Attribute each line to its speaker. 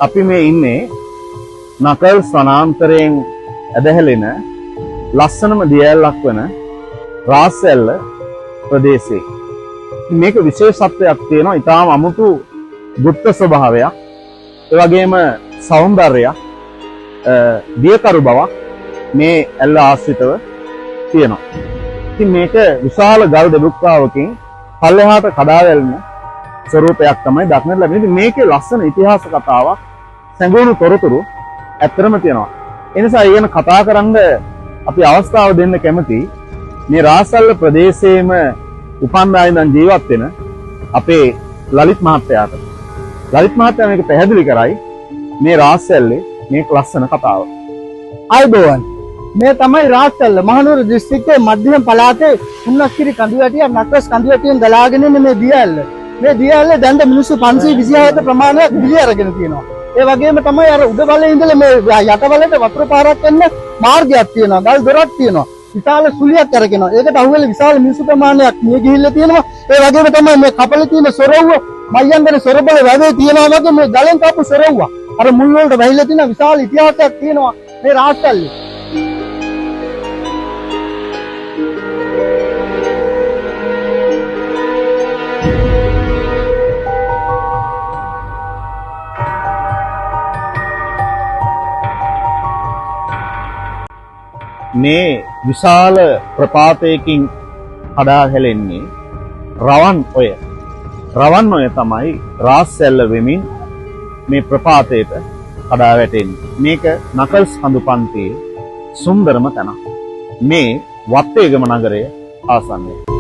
Speaker 1: අපි මේ ඉන්නේ නකල්ස් වනාන්තරයෙන් ඇදහැලෙන ලස්සනම දියැලක් වන රාස්සැල්ල ප්‍රදේශයේ. මේක විශේෂත්වයක් තියෙනවා. ඊටාම අමුතු ගුප්ත ස්වභාවයක්. ඒ වගේම సౌందර්යයක්, දියකරු බවක් මේ ඇල්ල ආශ්‍රිතව තියෙනවා. ඉතින් මේක විශාල ගල් දෙබුක්කාවකින් පල්ලෙහාට කඩා වැල්ම ස්වරූපයක් තමයි දක්නට ලැබෙන්නේ. ඉතින් මේකේ ලස්සන ඉතිහාස කතාවක්, සැඟවුණු තොරතුරු ඇත්තටම තියෙනවා. ඒ නිසා ඊගෙන කතා කරන්න අපි අවස්ථාව දෙන්න කැමතියි. මේ රාස්සැල්ල ප්‍රදේශයේම උපන්දා ඉඳන් ජීවත් වෙන අපේ ලලිත් මහත්තයාට. ලලිත් මහත්තයා මේක පැහැදිලි කරයි මේ රාස්සැල්ලේ මේ ලස්සන කතාව.
Speaker 2: අයිබෝවන්, මේ තමයි රාස්සැල්ල මහනුවර දිස්ත්‍රික්කයේ මධ්‍යම පළාතේ උන්නස්කිරි කඳුවැටිය නක්කස් කඳුවැටියෙන් ගලාගෙන එන මේ දියඇල්ල. මේ දියඇල්ල දැන් මිනිස්සු 526 ප්‍රමාණයක් බිලි අරගෙන තියෙනවා. ඒ වගේම තමයි අර උඩ බලේ ඉඳලා මේ යට බලයට වතුර පාරක් එන්න මාර්ගයක් තියෙනවා. ගල් දොරක් තියෙනවා. විශාල සුලියක් අරගෙනවා. ඒකට අහුවෙල විශාල මිනිස්සු ප්‍රමාණයක් මිය ගිහිල්ලා තියෙනවා. ඒ වගේම තමයි මේ කපලේ තියෙන සොරවුව මයංගනේ සොරබල වැවේ තියෙනවා වගේ මේ ගලෙන් කාපු සොරවුව. අර මුල් වලට වැහිලා තියෙන විශාල ඉතිහාසයක් තියෙනවා මේ රාස්සැල්ලේ.
Speaker 1: මේ විශාල ප්‍රපාතයකින් කඩා හැලෙන්නේ රවන් ඔය. රවන් ඔය තමයි රාස්සැල්ල වෙමින් මේ ප්‍රපාතයට කඩා වැටෙන්නේ. මේක නකල්ස් කඳු පන්තියේ සුන්දරම තැනක්. මේ වත්තේගම නගරය ආසන්නයේ.